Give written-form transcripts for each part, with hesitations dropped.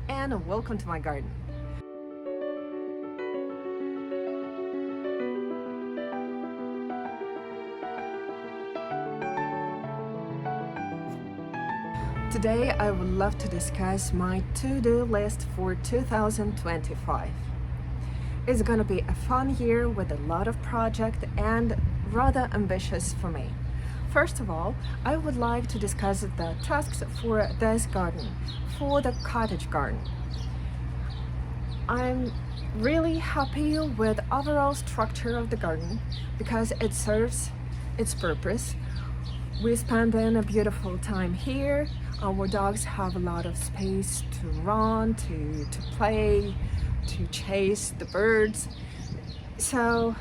and welcome to my garden. Today I would love to discuss my to-do list for 2025. It's gonna be a fun year with a lot of projects and rather ambitious for me. First of all, I would like to discuss the tasks for this garden, for the cottage garden. I'm really happy with the overall structure of the garden because it serves its purpose. We spend a beautiful time here. Our dogs have a lot of space to run, to play, to chase the birds. So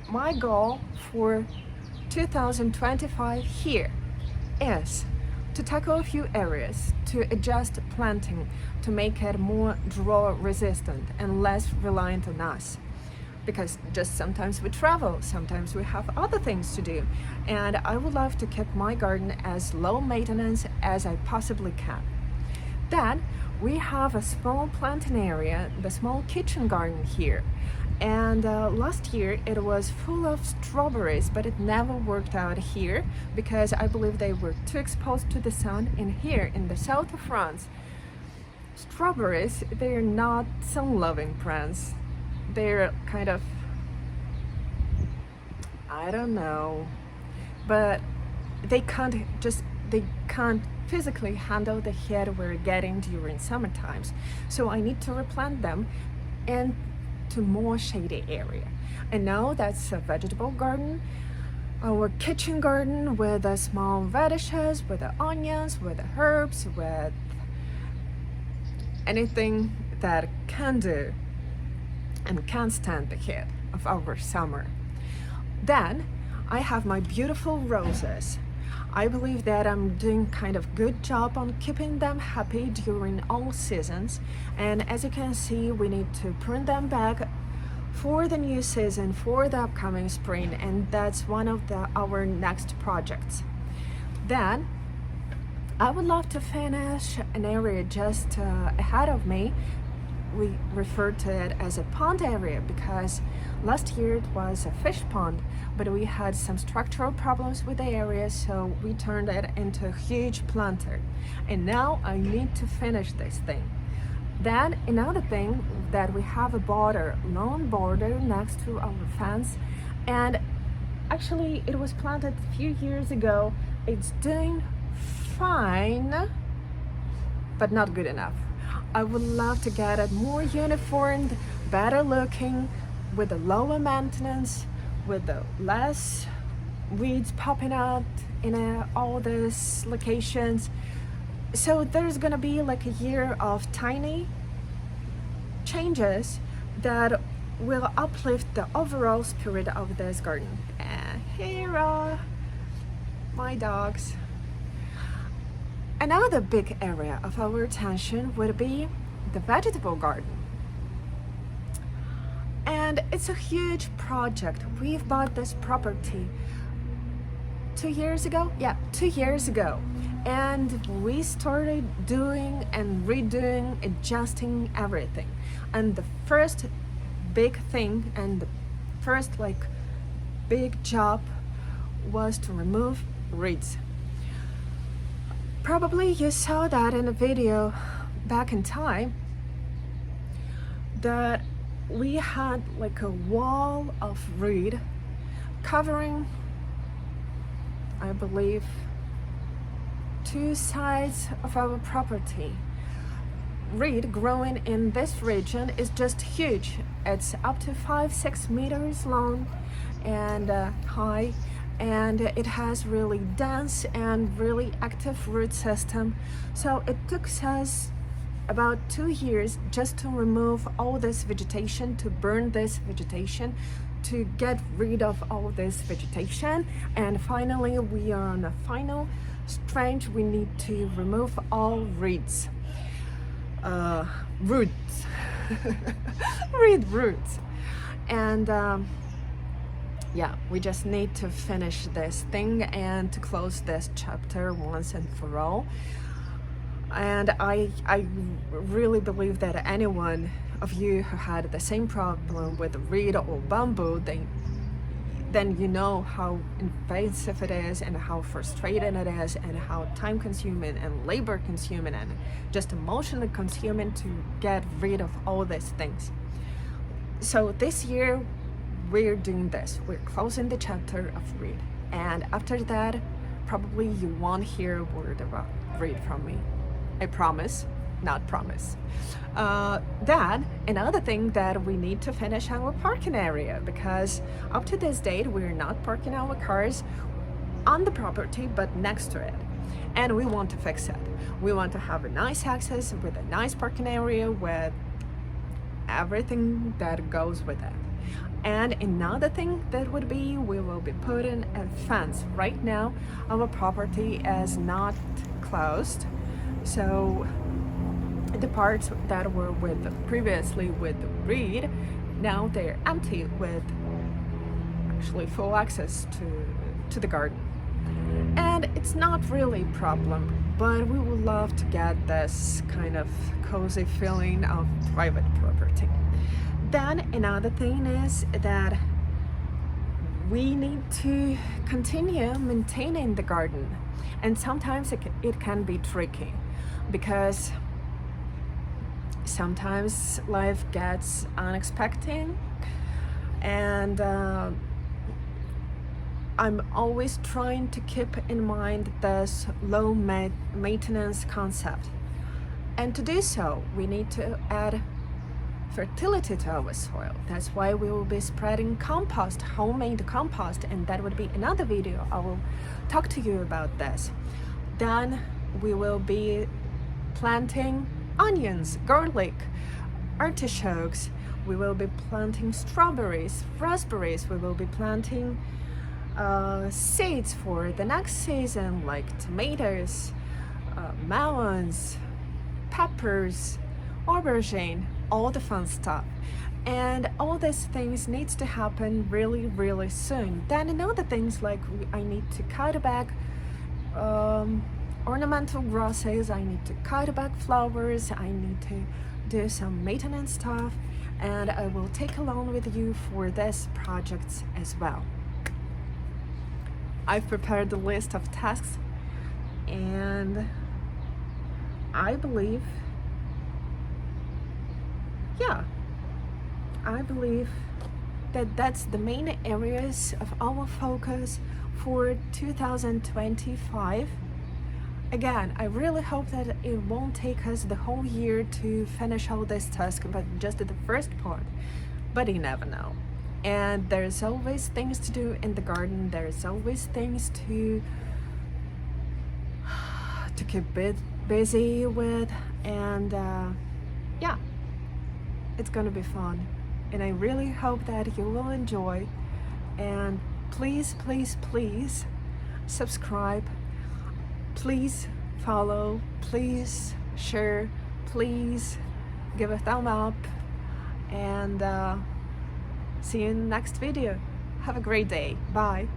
my goal for 2025 here is to tackle a few areas, to adjust planting, to make it more drought resistant and less reliant on us. Because just sometimes we travel, sometimes we have other things to do, and I would love to keep my garden as low maintenance as I possibly can. Then we have a small planting area, the small kitchen garden here. And last year it was full of strawberries, but it never worked out here because I believe they were too exposed to the sun. And here in the south of France, strawberries, they're not sun-loving plants. They're kind of, I don't know, but they can't physically handle the heat we're getting during summer times. So I need to replant them and to more shady area. And now that's a vegetable garden, our kitchen garden with the small radishes, with the onions, with the herbs, with anything that can do and can stand the heat of our summer. Then I have my beautiful roses. I believe that I'm doing kind of good job on keeping them happy during all seasons, and as you can see, we need to prune them back for the new season, for the upcoming spring, and that's one of our next projects. Then I would love to finish an area just ahead of me. We refer to it as a pond area because last year it was a fish pond, but we had some structural problems with the area, so we turned it into a huge planter. And now I need to finish this thing. Then another thing that we have a lawn border next to our fence, and actually it was planted a few years ago. It's doing fine, but not good enough. I would love to get it more uniformed, better looking, with a lower maintenance, with the less weeds popping out in all these locations. So there's gonna be like a year of tiny changes that will uplift the overall spirit of this garden. And here are my dogs. Another big area of our attention would be the vegetable garden. And it's a huge project. We've bought this property 2 years ago? Yeah, 2 years ago. And we started doing and redoing, adjusting everything. And the first big thing and the first big job was to remove weeds. Probably you saw that in a video back in time that we had like a wall of reed covering, I believe, 2 sides of our property. Reed growing in this region is just huge. It's up to 5-6 meters long and high, and it has really dense and really active root system. So it took us about 2 years just to remove all this vegetation, to burn this vegetation, to get rid of all this vegetation. And finally we are on a final stretch. We need to remove all roots. Reed roots. And yeah, we just need to finish this thing and to close this chapter once and for all. And I really believe that anyone of you who had the same problem with reed or bamboo, then you know how invasive it is and how frustrating it is and how time consuming and labor consuming and just emotionally consuming to get rid of all these things. So this year we're doing this. We're closing the chapter of reed, and after that probably you won't hear a word about reed from me. I promise, not promise. Then another thing that we need to finish our parking area, because up to this date we're not parking our cars on the property but next to it, and we want to fix it. We want to have a nice access with a nice parking area with everything that goes with it. And another thing that would be, we will be putting a fence. Right now our property is not closed, so the parts that were previously with reed, now they're empty with actually full access to the garden. And it's not really a problem, but we would love to get this kind of cozy feeling of private property. Then another thing is that we need to continue maintaining the garden, and sometimes it can be tricky because sometimes life gets unexpected, and I'm always trying to keep in mind this low maintenance concept, and to do so we need to add fertility to our soil. That's why we will be spreading compost, homemade compost, and that would be another video. I will talk to you about this. Then we will be planting onions, garlic, artichokes. We will be planting strawberries, raspberries. We will be planting seeds for the next season, like tomatoes, melons, peppers, aubergine, all the fun stuff. And all these things needs to happen really soon. Then another things like I need to cut back ornamental grasses, I need to cut back flowers, I need to do some maintenance stuff, and I will take along with you for this projects as well. I've prepared the list of tasks, and I believe that that's the main areas of our focus for 2025. Again, I really hope that it won't take us the whole year to finish all this task, but just the first part. But you never know. And there's always things to do in the garden. There's always things to keep busy with, and yeah, it's gonna be fun. And I really hope that you will enjoy. And please subscribe, please follow, please share, please give a thumb up, and see you in the next video. Have a great day. Bye.